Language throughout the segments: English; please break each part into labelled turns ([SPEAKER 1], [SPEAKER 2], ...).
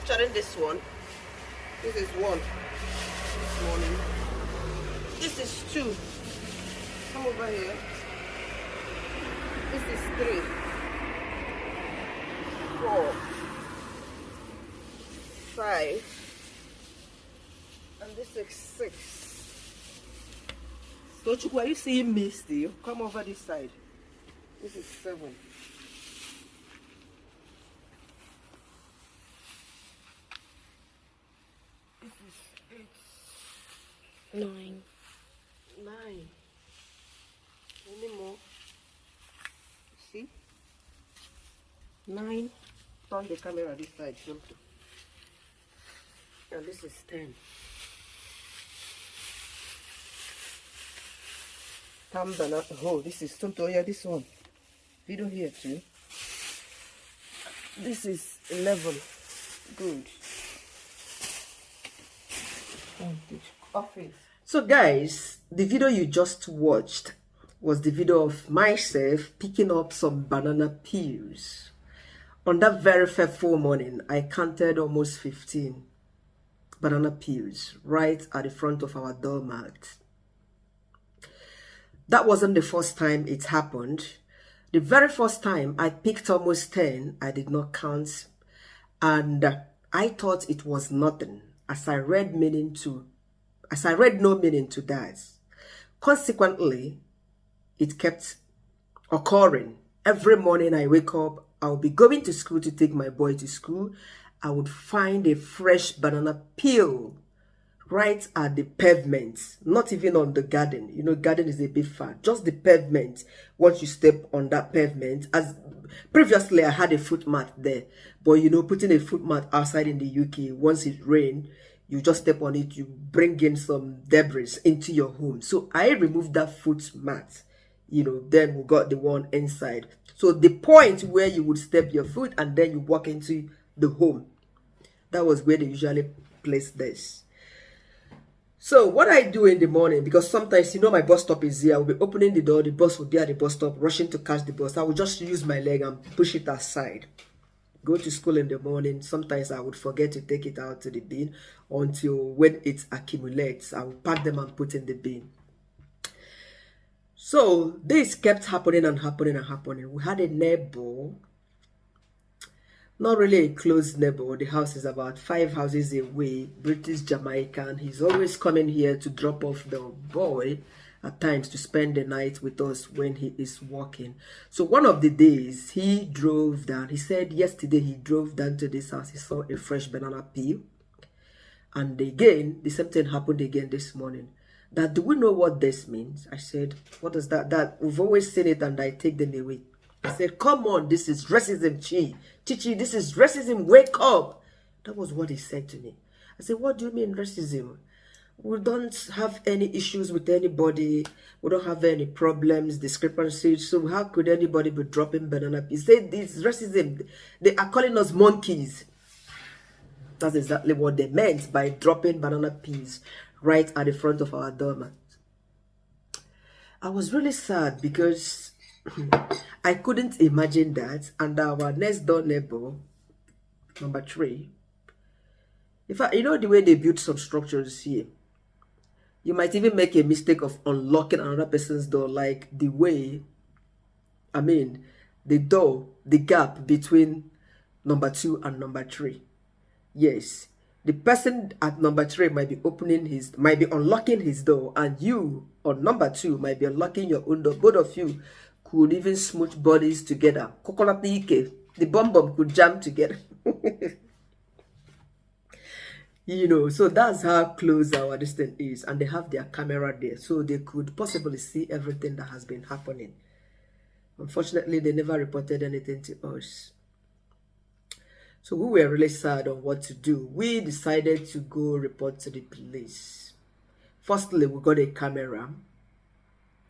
[SPEAKER 1] capturing this one. This is one this morning. This is two. Come over here. This is 3, 4, 5, and this is 6. So Chukwu, are you seeing me still? Come over this side. This is 7. This is 8.
[SPEAKER 2] 9.
[SPEAKER 1] 9. Any more? See? 9. Turn the camera this side, Shunto. And this is 10. Oh, this is Shunto. Yeah, this one. Video here too. This is 11. Good. Office. So guys, the video you just watched was the video of myself picking up some banana peels. On that very fateful morning, I counted almost 15 banana peels right at the front of our doormat. That wasn't the first time it happened. The very first time I picked almost 10, I did not count, and I thought it was nothing as I read no meaning to that. Consequently, it kept occurring. Every morning I wake up, I'll be going to school to take my boy to school. I would find a fresh banana peel right at the pavement, not even on the garden. You know, garden is a bit far. Just the pavement. Once you step on that pavement, as previously I had a foot mat there, but you know, putting a foot mat outside in the UK, once it rains, you just step on it, you bring in some debris into your home. So I removed that foot mat, you know, then we got the one inside. So the point where you would step your foot and then you walk into the home, that was where they usually place this. So what I do in the morning, because sometimes, you know, my bus stop is here, I will be opening the door, the bus will be at the bus stop, rushing to catch the bus. I will just use my leg and push it aside. Go to school in the morning. Sometimes I would forget to take it out to the bin until when it accumulates, I will pack them and put in the bin. So this kept happening and happening and happening. We had a neighbor, not really a close neighbor. The house is about 5 houses away, British Jamaican. He's always coming here to drop off the boy at times to spend the night with us when he is working. So one of the days he drove down. He said yesterday he drove down to this house. He saw a fresh banana peel. And again, the same thing happened again this morning. That, do we know what this means? I said, what does that? That we've always seen it and I take them away. I said, come on, this is racism, Chichi, this is racism, wake up. That was what he said to me. I said, what do you mean racism? We don't have any issues with anybody. We don't have any problems, discrepancies. So how could anybody be dropping banana peels? He said, this is racism. They are calling us monkeys. That's exactly what they meant by dropping banana peels right at the front of our doormat. I was really sad because I couldn't imagine that. And our next door neighbor, number 3, in fact, you know the way they build some structures here, you might even make a mistake of unlocking another person's door, like the way, I mean, the door, the gap between number 2 and number 3. Yes, the person at number 3 might be unlocking his door, and you on number 2 might be unlocking your own door. Both of you could even smooch bodies together. Coconut the bum could jam together. You know, so that's how close our distance is, and they have their camera there, so they could possibly see everything that has been happening. Unfortunately, they never reported anything to us. So we were really sad on what to do. We decided to go report to the police. Firstly, we got a camera,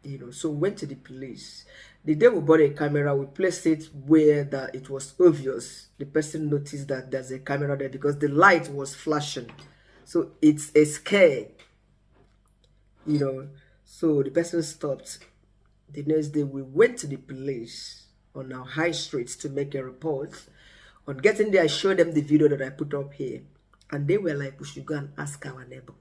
[SPEAKER 1] you know, so we went to the police. The day we bought a camera, we placed it where that it was obvious. The person noticed that there's a camera there because the light was flashing. So it's a scare, you know. So the person stopped. The next day we went to the police on our high streets to make a report On getting there, I showed them the video that I put up here. And they were like, we should go and ask our neighbor.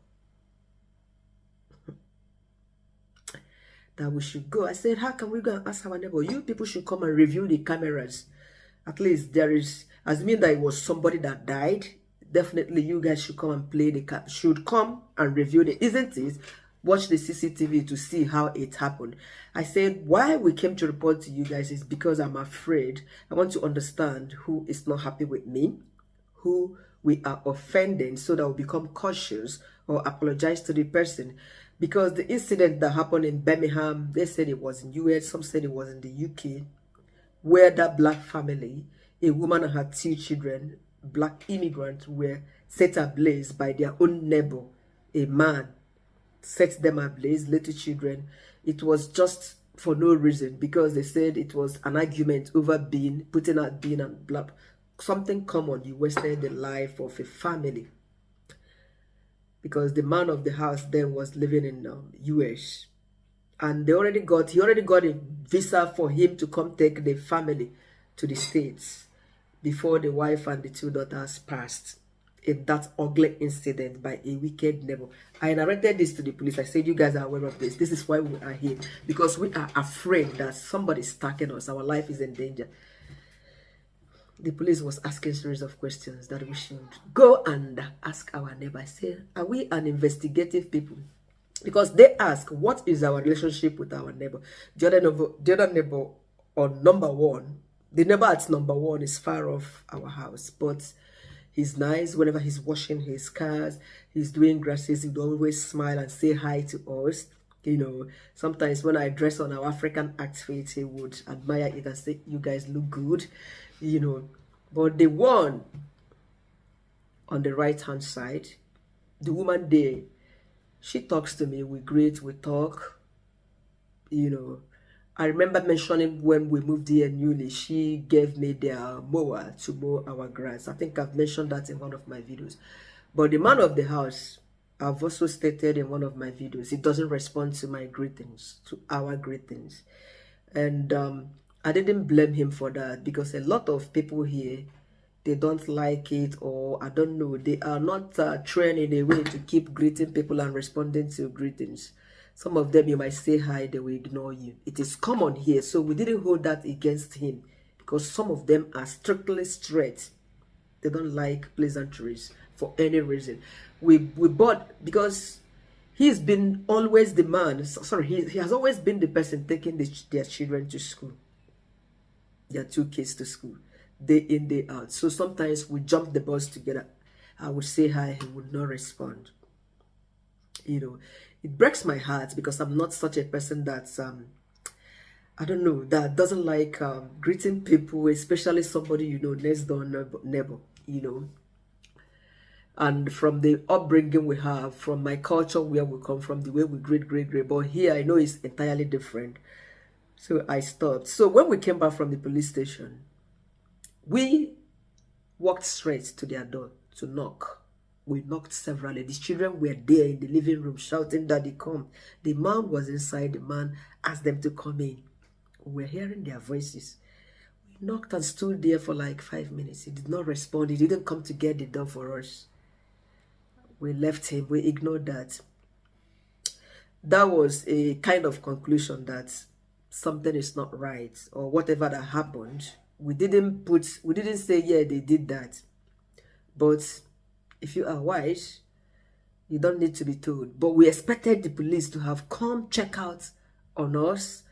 [SPEAKER 1] That we should go. I said, how can we go and ask our neighbor? You people should come and review the cameras. At least there is, as mean that it was somebody that died. Definitely you guys should come and play the should come and review the, isn't it? Watch the CCTV to see how it happened. I said, why we came to report to you guys is because I'm afraid. I want to understand who is not happy with me, who we are offending, so that we become cautious or apologize to the person. Because the incident that happened in Birmingham, they said it was in US, some said it was in the UK, where that black family, a woman and her 2 children, black immigrants, were set ablaze by their own neighbor, a man. Set them ablaze, little children. It was just for no reason, because they said it was an argument over bean, putting out bean and blah. Something common, you wasted the life of a family. Because the man of the house then was living in US. And he already got a visa for him to come take the family to the States before the wife and the 2 daughters passed in that ugly incident by a wicked neighbor. I narrated this to the police. I said, you guys are aware of this. This is why we are here. Because we are afraid that somebody is attacking us. Our life is in danger. The police was asking series of questions that we should go and ask our neighbor. I said, are we an investigative people? Because they ask, what is our relationship with our neighbor? The other neighbor on number 1, the neighbor at number 1 is far off our house, but he's nice. Whenever he's washing his cars, he's doing grasses, he'd always smile and say hi to us. You know, sometimes when I dress on our African outfit, he would admire it and say, you guys look good, you know. But the one on the right-hand side, the woman there, she talks to me, we greet, we talk, you know. I remember mentioning when we moved here newly, she gave me their mower to mow our grass. I think I've mentioned that in one of my videos. But the man of the house, I've also stated in one of my videos, he doesn't respond to my greetings, to our greetings. And I didn't blame him for that, because a lot of people here, they don't like it, or I don't know, they are not trained in a way to keep greeting people and responding to greetings. Some of them, you might say hi, they will ignore you. It is common here, so we didn't hold that against him, because some of them are strictly straight. They don't like pleasantries for any reason. We bought, because he's been always the man, sorry, he has always been the person taking their children to school, their 2 kids to school, day in, day out. So sometimes we jump the bus together. I would say hi, he would not respond. You know, it breaks my heart, because I'm not such a person that's I don't know, that doesn't like greeting people, especially somebody, you know, next door neighbor, you know. And from the upbringing we have, from my culture, where we come from, the way we greet, but here I know it's entirely different. So I stopped. So when we came back from the police station, we walked straight to their door to knock. We knocked severally. The children were there in the living room shouting, "Daddy, come." The man was inside. The man asked them to come in. We were hearing their voices. We knocked and stood there for like 5 minutes. He did not respond. He didn't come to get the door for us. We left him. We ignored that. That was a kind of conclusion that something is not right, or whatever that happened. We didn't say, yeah, they did that. But if you are wise, you don't need to be told. But we expected the police to have come check out on us,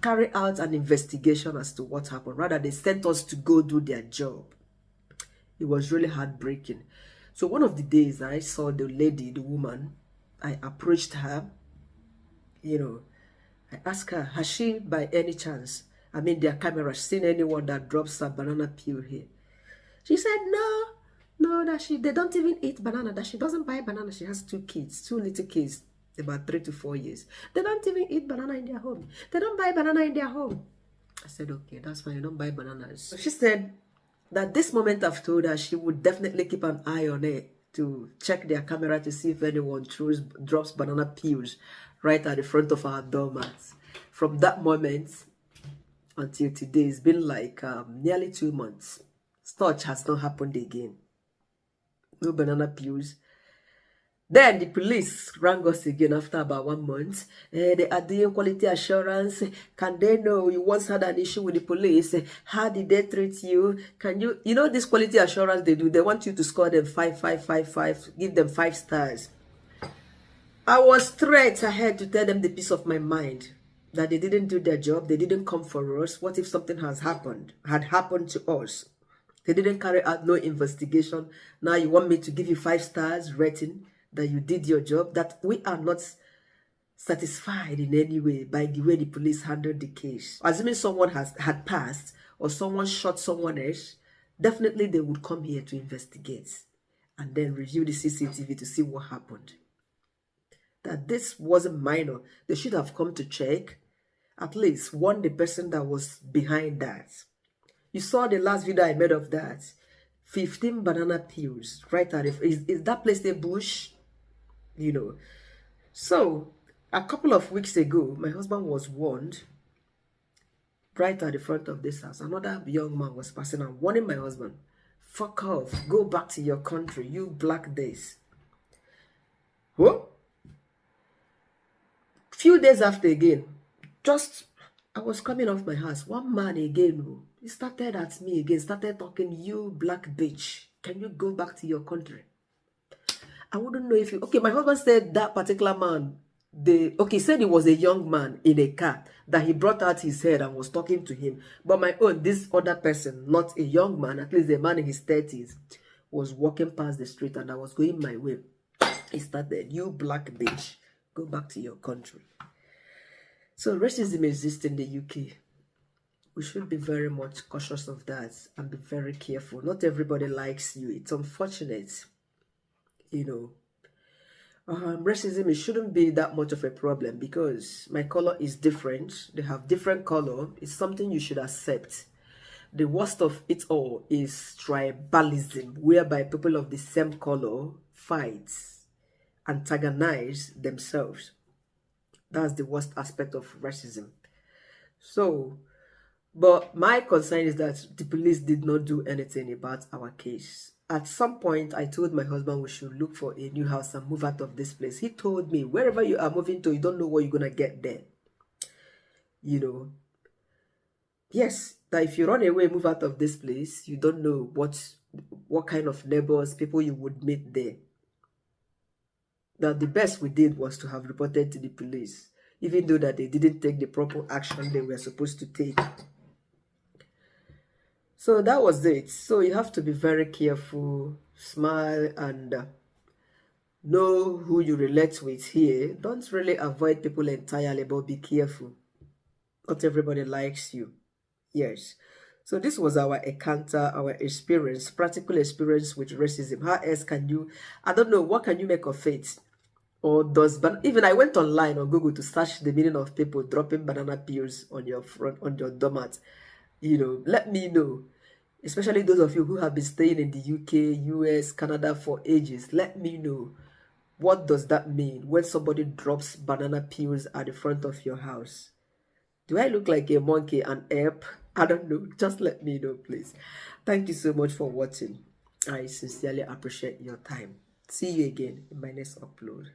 [SPEAKER 1] carry out an investigation as to what happened. Rather, they sent us to go do their job. It was really heartbreaking. So one of the days I saw the lady, the woman, I approached her, you know, I asked her, has she by any chance, I mean their camera, seen anyone that drops a banana peel here? She said, no, that they don't even eat banana, that she doesn't buy banana. She has 2 kids, 2 little kids, about 3 to 4 years. They don't even eat banana in their home. They don't buy banana in their home. I said, okay, that's fine, you don't buy bananas. So she said that this moment I've told her, she would definitely keep an eye on it to check their camera to see if anyone drops banana peels right at the front of our doormats. From that moment until today, it's been like nearly 2 months. Such has not happened again. No banana peels. Then the police rang us again after about 1 month. They are doing quality assurance. Can they know you once had an issue with the police? How did they treat you? Can you, you know this quality assurance they do? They want you to score them 5, 5, 5, 5, give them 5 stars. I was straight ahead to tell them the peace of my mind that they didn't do their job. They didn't come for us. What if something had happened to us? They didn't carry out no investigation. Now you want me to give you 5 stars rating that you did your job, that we are not satisfied in any way by the way the police handled the case. Assuming someone had passed or someone shot someone else, definitely they would come here to investigate and then review the CCTV to see what happened. That this wasn't minor. They should have come to check, at least warn the person that was behind that. You saw the last video I made of that. 15 banana peels right at it. Is that place a bush? You know. So, a couple of weeks ago, my husband was warned right at the front of this house. Another young man was passing and warning my husband, fuck off, go back to your country, you black days. What? Few days after again, I was coming off my house. One man again, he started at me again, started talking, you black bitch, can you go back to your country? I wouldn't know if you... Okay, my husband said that particular man, he said he was a young man in a car, that he brought out his head and was talking to him. But my own, this other person, not a young man, at least a man in his 30s, was walking past the street and I was going my way. He started, you black bitch, go back to your country. So racism exists in the UK. We should be very much cautious of that and be very careful. Not everybody likes you. It's unfortunate. You know, racism, it shouldn't be that much of a problem because my color is different. They have different color. It's something you should accept. The worst of it all is tribalism, whereby people of the same color fight, antagonize themselves. That's the worst aspect of racism. So, but my concern is that the police did not do anything about our case. At some point, I told my husband we should look for a new house and move out of this place. He told me, wherever you are moving to, you don't know what you're going to get there. You know, yes, that if you run away, move out of this place, you don't know what kind of neighbors, people you would meet there. That the best we did was to have reported to the police, even though that they didn't take the proper action they were supposed to take. So that was it. So you have to be very careful, smile, and know who you relate with here. Don't really avoid people entirely, but be careful. Not everybody likes you. Yes. So this was our encounter, our experience, practical experience with racism. How else can you, I don't know, what can you make of it? Or even I went online on Google to search the meaning of people dropping banana peels on your doormat. You know, let me know. Especially those of you who have been staying in the UK, US, Canada for ages. Let me know. What does that mean when somebody drops banana peels at the front of your house? Do I look like a monkey, an ape? I don't know. Just let me know, please. Thank you so much for watching. I sincerely appreciate your time. See you again in my next upload.